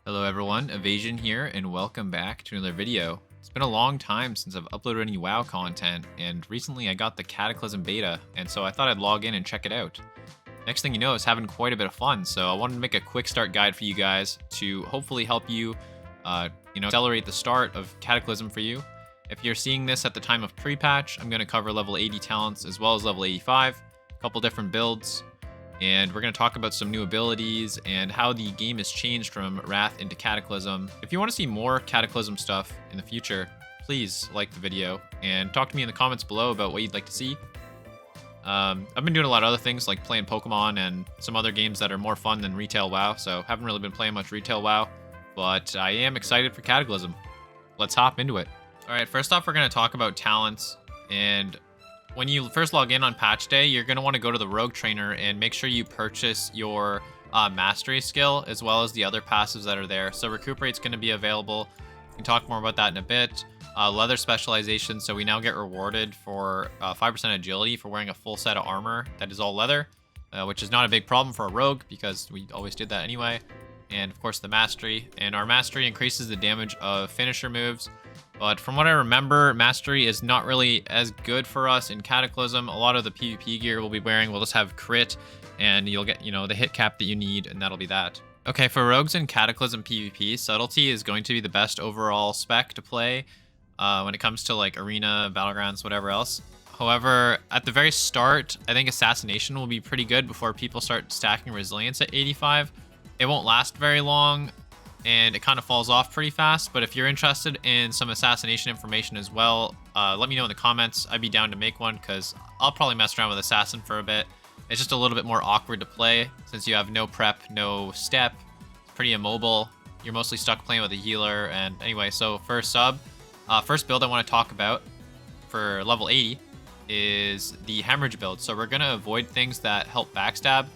Hello everyone, Evasion here, and welcome back to another video. It's been a long time since I've uploaded any WoW content, and recently I got the Cataclysm beta, and so I thought I'd log in and check it out. Next thing you know, it's having quite a bit of fun, so I wanted to make a quick start guide for you guys to hopefully help you, accelerate the start of Cataclysm for you. If you're seeing this at the time of pre-patch, I'm going to cover level 80 talents as well as level 85, a couple different builds, and we're going to talk about some new abilities and how the game has changed from Wrath into Cataclysm. If you want to see more Cataclysm stuff in the future, please like the video and talk to me in the comments below about what you'd like to see. I've been doing a lot of other things like playing Pokemon and some other games that are more fun than retail WoW, so haven't really been playing much retail WoW, but I am excited for Cataclysm. Let's hop into it. Alright, first off we're going to talk about talents, and when you first log in on patch day, you're going to want to go to the Rogue Trainer and make sure you purchase your Mastery skill as well as the other passives that are there. So Recuperate's going to be available. We can talk more about that in a bit. Leather Specialization, so we now get rewarded for 5% agility for wearing a full set of armor that is all leather, which is not a big problem for a rogue because we always did that anyway. And of course the Mastery, and our Mastery increases the damage of finisher moves. But from what I remember, Mastery is not really as good for us in Cataclysm. A lot of the PvP gear we'll be wearing will just have crit, and you'll get, the hit cap that you need, and that'll be that. Okay, for rogues in Cataclysm PvP, Subtlety is going to be the best overall spec to play when it comes to like Arena, Battlegrounds, whatever else. However, at the very start, I think Assassination will be pretty good before people start stacking Resilience at 85. It won't last very long, and it kind of falls off pretty fast, but if you're interested in some assassination information as well, let me know in the comments. I'd be down to make one because I'll probably mess around with Assassin for a bit. It's just a little bit more awkward to play since you have no prep, no step. It's pretty immobile. You're mostly stuck playing with a healer. And anyway, so for first build I want to talk about for level 80 is the Hemorrhage build. So we're going to avoid things that help backstab.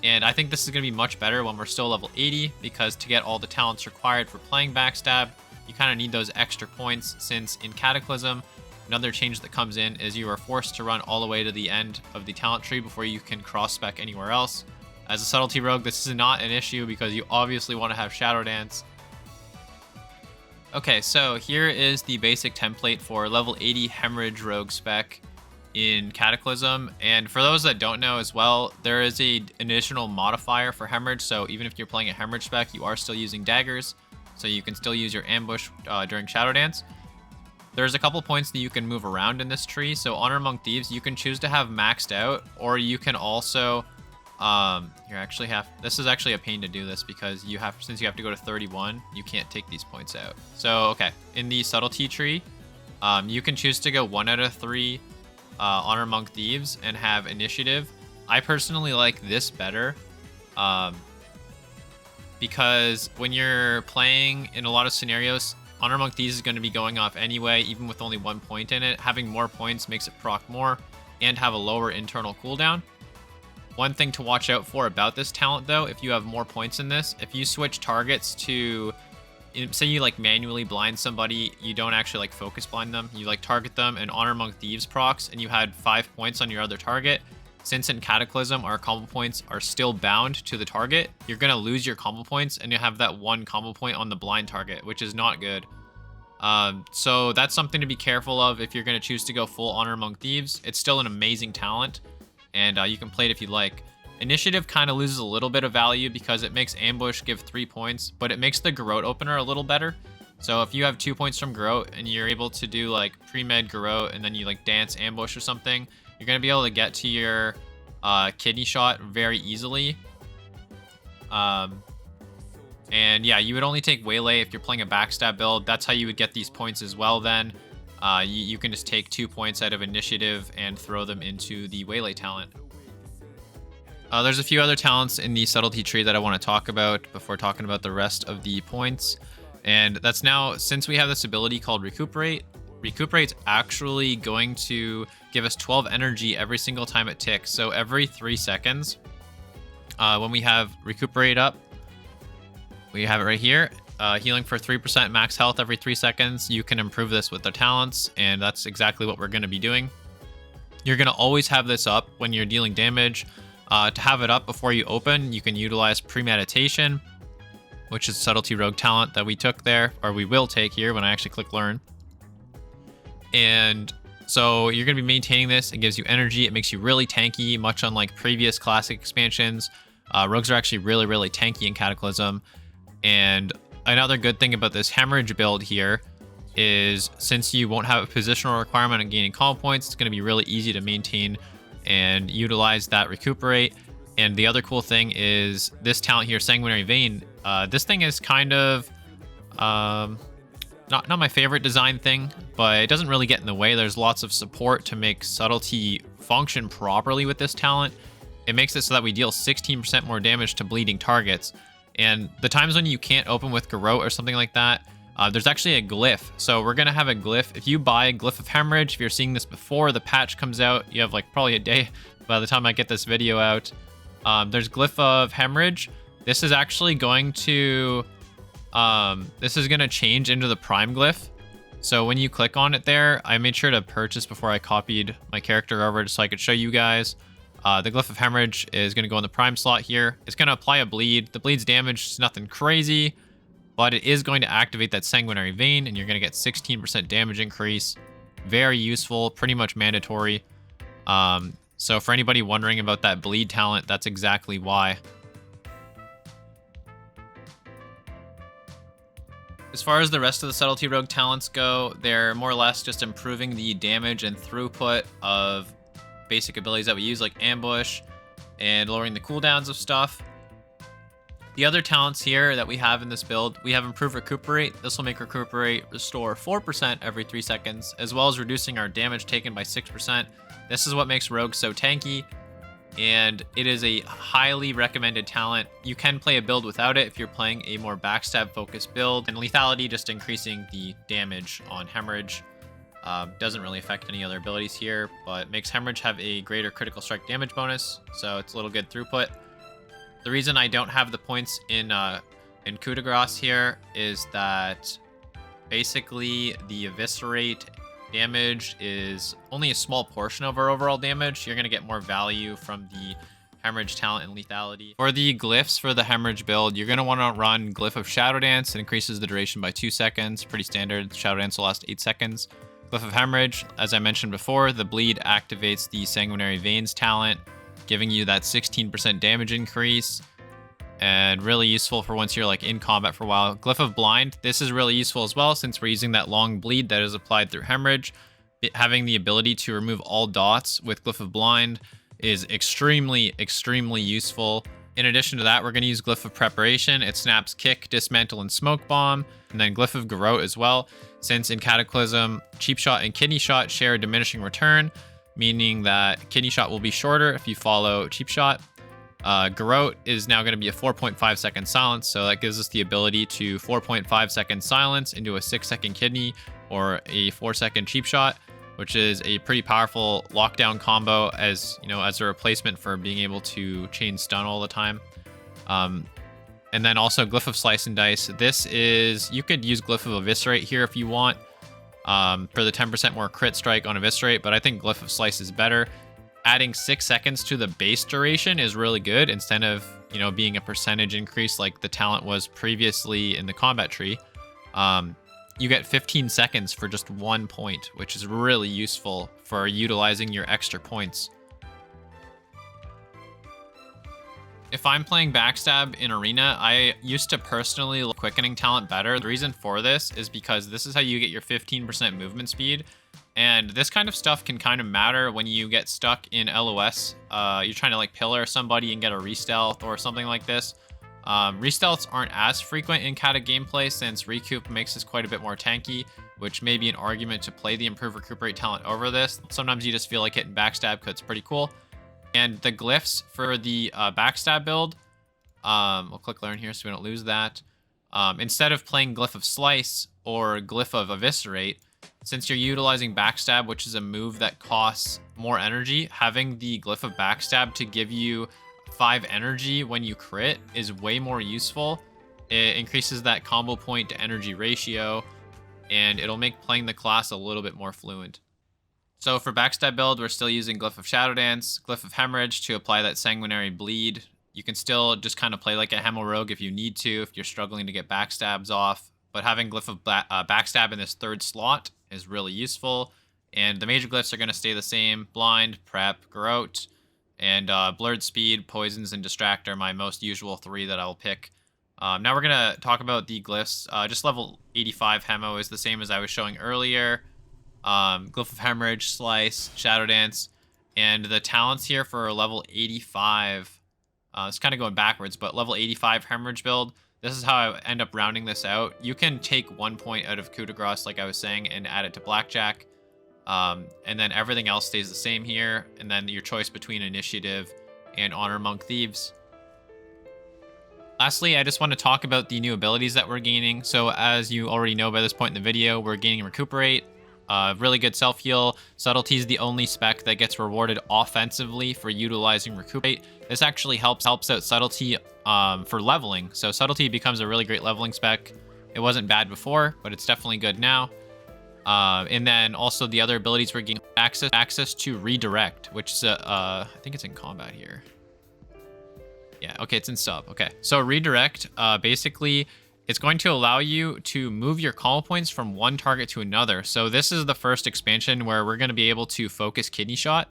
And I think this is going to be much better when we're still level 80, because to get all the talents required for playing Backstab, you kind of need those extra points, since in Cataclysm, another change that comes in is you are forced to run all the way to the end of the talent tree before you can cross-spec anywhere else. As a Subtlety Rogue, this is not an issue because you obviously want to have Shadow Dance. Okay, so here is the basic template for level 80 Hemorrhage Rogue spec in Cataclysm, and for those that don't know as well, there is an additional modifier for Hemorrhage, so even if you're playing a Hemorrhage spec, you are still using daggers, so you can still use your ambush during Shadow Dance. There's a couple points that you can move around in this tree, so Honor Among Thieves, you can choose to have maxed out, or you can also, this is actually a pain to do this, because since you have to go to 31, you can't take these points out. So, okay, in the Subtlety tree, you can choose to go 1 out of 3 Honor Among Thieves and have initiative. I personally like this better because when you're playing in a lot of scenarios, Honor Among Thieves is going to be going off anyway, even with only 1 point in it. Having more points makes it proc more and have a lower internal cooldown. One thing to watch out for about this talent though, if you have more points in this, if you switch targets to, say you like manually blind somebody, you don't actually like focus blind them, you like target them and Honor Among Thieves procs, and you had 5 points on your other target. Since in Cataclysm our combo points are still bound to the target, you're gonna lose your combo points and you have that 1 combo point on the blind target, which is not good. So that's something to be careful of if you're gonna choose to go full Honor Among Thieves. It's still an amazing talent, and you can play it if you like. Initiative kind of loses a little bit of value because it makes Ambush give 3 points, but it makes the Garrote opener a little better. So if you have 2 points from Garrote and you're able to do like pre-med Garrote and then you like dance Ambush or something, you're going to be able to get to your kidney shot very easily. And yeah, you would only take Waylay if you're playing a backstab build. That's how you would get these points as well then. You can just take 2 points out of initiative and throw them into the Waylay talent. There's a few other talents in the Subtlety tree that I want to talk about before talking about the rest of the points. And that's now, since we have this ability called Recuperate, Recuperate's actually going to give us 12 energy every single time it ticks. So every 3 seconds, when we have Recuperate up, we have it right here. Healing for 3% max health every 3 seconds. You can improve this with the talents, and that's exactly what we're going to be doing. You're going to always have this up when you're dealing damage. To have it up before you open, you can utilize Premeditation. which is Subtlety Rogue talent that we took there, or we will take here when I actually click learn. And so you're going to be maintaining this. It gives you energy. It makes you really tanky, much unlike previous classic expansions. Rogues are actually really, really tanky in Cataclysm. And another good thing about this hemorrhage build here is since you won't have a positional requirement on gaining combo points, it's going to be really easy to maintain and utilize that recuperate. And the other cool thing is this talent here, Sanguinary Vein. This thing is kind of not my favorite design thing, but it doesn't really get in the way. There's lots of support to make subtlety function properly with this talent. It makes it so that we deal 16% more damage to bleeding targets. And the times when you can't open with Garrote or something like that, there's actually a glyph. So we're going to have a glyph. If you buy a Glyph of Hemorrhage, if you're seeing this before the patch comes out, you have like probably a day by the time I get this video out. There's Glyph of Hemorrhage. This is actually going to change into the Prime Glyph. So when you click on it there, I made sure to purchase before I copied my character over so I could show you guys. The Glyph of Hemorrhage is going to go in the Prime slot here. It's going to apply a bleed. The bleed's damage is nothing crazy, but it is going to activate that Sanguinary Vein, and you're going to get 16% damage increase. Very useful, pretty much mandatory. So for anybody wondering about that bleed talent, that's exactly why. As far as the rest of the Subtlety Rogue talents go, they're more or less just improving the damage and throughput of basic abilities that we use, like Ambush, and lowering the cooldowns of stuff. The other talents here that we have in this build, we have Improved Recuperate. This will make Recuperate restore 4% every 3 seconds, as well as reducing our damage taken by 6%. This is what makes Rogue so tanky, and it is a highly recommended talent. You can play a build without it if you're playing a more backstab focused build, and lethality, just increasing the damage on Hemorrhage. Doesn't really affect any other abilities here, but makes Hemorrhage have a greater critical strike damage bonus, so it's a little good throughput. The reason I don't have the points in coup de grace here is that basically the Eviscerate damage is only a small portion of our overall damage. You're going to get more value from the Hemorrhage talent and lethality. For the glyphs for the Hemorrhage build, you're going to want to run Glyph of Shadow Dance. It increases the duration by 2 seconds. Pretty standard. Shadow Dance will last 8 seconds. Glyph of Hemorrhage, as I mentioned before, the bleed activates the Sanguinary Veins talent, giving you that 16% damage increase, and really useful for once you're like in combat for a while. Glyph of Blind, this is really useful as well since we're using that long bleed that is applied through Hemorrhage. Having the ability to remove all dots with Glyph of Blind is extremely, extremely useful. In addition to that, we're going to use Glyph of Preparation. It snaps Kick, Dismantle, and Smoke Bomb, and then Glyph of Garrote as well, since in Cataclysm, Cheap Shot and Kidney Shot share a diminishing return, meaning that Kidney Shot will be shorter if you follow Cheap Shot. Garrote is now going to be a 4.5 second silence, so that gives us the ability to 4.5 second silence into a 6 second Kidney or a 4 second Cheap Shot, which is a pretty powerful lockdown combo as a replacement for being able to chain stun all the time. And then also Glyph of Slice and Dice. This is, you could use Glyph of Eviscerate here if you want, for the 10% more crit strike on Eviscerate, but I think Glyph of Slice is better. Adding 6 seconds to the base duration is really good instead of, being a percentage increase like the talent was previously in the combat tree. You get 15 seconds for just 1 point, which is really useful for utilizing your extra points. If I'm playing backstab in Arena, I used to personally like Quickening talent better. The reason for this is because this is how you get your 15% movement speed. And this kind of stuff can kind of matter when you get stuck in LOS. You're trying to like pillar somebody and get a re-stealth or something like this. Re-stealths aren't as frequent in Cata gameplay since Recoup makes this quite a bit more tanky, which may be an argument to play the Improved Recuperate talent over this. Sometimes you just feel like hitting backstab because it's pretty cool. And the glyphs for the backstab build, we'll click learn here so we don't lose that. Instead of playing Glyph of Slice or Glyph of Eviscerate, since you're utilizing backstab, which is a move that costs more energy, having the Glyph of Backstab to give you 5 energy when you crit is way more useful. It increases that combo point to energy ratio, and it'll make playing the class a little bit more fluent. So for backstab build, we're still using Glyph of Shadow Dance, Glyph of Hemorrhage to apply that Sanguinary Bleed You can still just kind of play like a Hemo Rogue if you need to, if you're struggling to get backstabs off. But having Glyph of Backstab in this third slot is really useful. And the major glyphs are going to stay the same. Blind, Prep, Garrote, and Blurred Speed, Poisons, and Distract are my most usual 3 that I'll pick. Now we're going to talk about the glyphs. Just level 85 Hemo is the same as I was showing earlier. Glyph of Hemorrhage, Slice, Shadow Dance, and the talents here for level 85. It's kind of going backwards, but level 85 Hemorrhage build. This is how I end up rounding this out. You can take 1 point out of coup de grace, like I was saying, and add it to Blackjack. And then everything else stays the same here. And then your choice between Initiative and Honor Monk Thieves. Lastly, I just want to talk about the new abilities that we're gaining. So as you already know by this point in the video, we're gaining Recuperate, really good self-heal. Subtlety is the only spec that gets rewarded offensively for utilizing Recuperate. This actually helps out Subtlety for leveling. So Subtlety becomes a really great leveling spec. It wasn't bad before, but it's definitely good now. And then also the other abilities we're getting access to Redirect, which is I think it's in combat here. Yeah, okay, it's in sub. Okay, so Redirect, basically, it's going to allow you to move your call points from one target to another. So this is the first expansion where we're going to be able to focus Kidney Shot,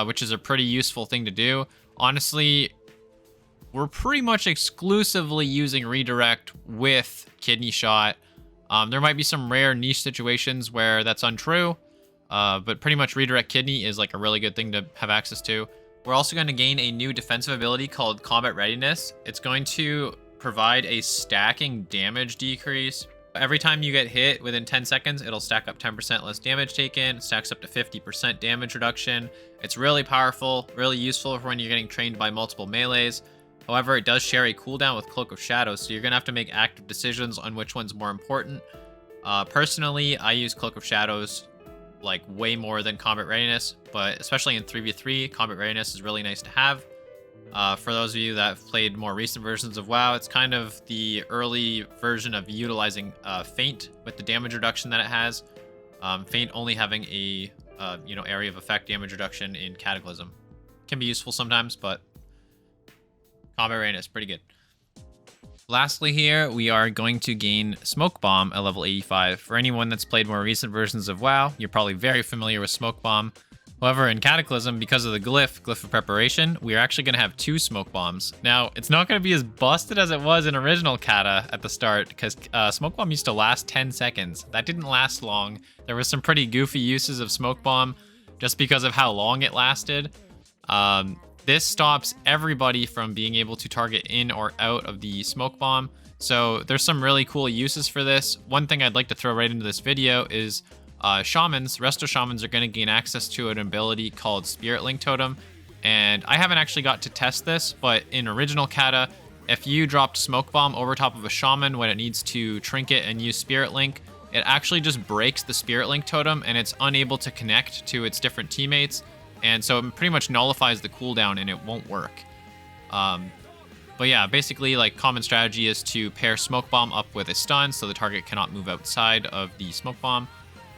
which is a pretty useful thing to do. Honestly, we're pretty much exclusively using Redirect with Kidney Shot. There might be some rare niche situations where that's untrue, but pretty much Redirect Kidney is like a really good thing to have access to. We're also going to gain a new defensive ability called Combat Readiness. It's going to provide a stacking damage decrease. Every time you get hit within 10 seconds, it'll stack up 10% less damage taken. It stacks up to 50% damage reduction. It's really powerful, really useful for when you're getting trained by multiple melees. However, it does share a cooldown with Cloak of Shadows, so you're going to have to make active decisions on which one's more important. Personally, I use Cloak of Shadows like way more than Combat Readiness, but especially in 3v3, Combat Readiness is really nice to have. For those of you that have played more recent versions of WoW, it's kind of the early version of utilizing Feint with the damage reduction that it has. Feint only having a area of effect damage reduction in Cataclysm. Can be useful sometimes, but Combat Readiness, pretty good. Lastly here, we are going to gain Smoke Bomb at level 85. For anyone that's played more recent versions of WoW, you're probably very familiar with Smoke Bomb. However, in Cataclysm, because of the Glyph of Preparation, we're actually going to have 2 Smoke Bombs. Now, it's not going to be as busted as it was in original Cata at the start, because Smoke Bomb used to last 10 seconds. That didn't last long. There was some pretty goofy uses of Smoke Bomb just because of how long it lasted. This stops everybody from being able to target in or out of the Smoke Bomb. So there's some really cool uses for this. One thing I'd like to throw right into this video is Shamans. Resto Shamans are going to gain access to an ability called Spirit Link Totem. And I haven't actually got to test this, but in original Cata, if you dropped Smoke Bomb over top of a Shaman when it needs to trinket and use Spirit Link, it actually just breaks the Spirit Link Totem and it's unable to connect to its different teammates. And so it pretty much nullifies the cooldown and it won't work. But yeah, basically, like, common strategy is to pair Smoke Bomb up with a stun so the target cannot move outside of the Smoke Bomb.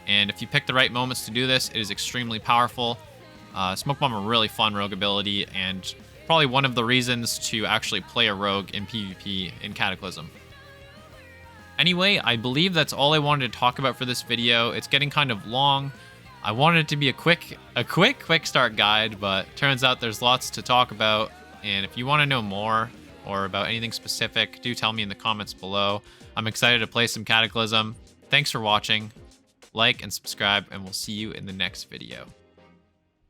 And if you pick the right moments to do this, it is extremely powerful. Smoke Bomb a really fun rogue ability and probably one of the reasons to actually play a rogue in PvP in Cataclysm. Anyway, I believe that's all I wanted to talk about for this video. It's getting kind of long. I wanted it to be a quick start guide, but turns out there's lots to talk about. And if you want to know more or about anything specific, do tell me in the comments below. I'm excited to play some Cataclysm. Thanks for watching. Like and subscribe, and we'll see you in the next video.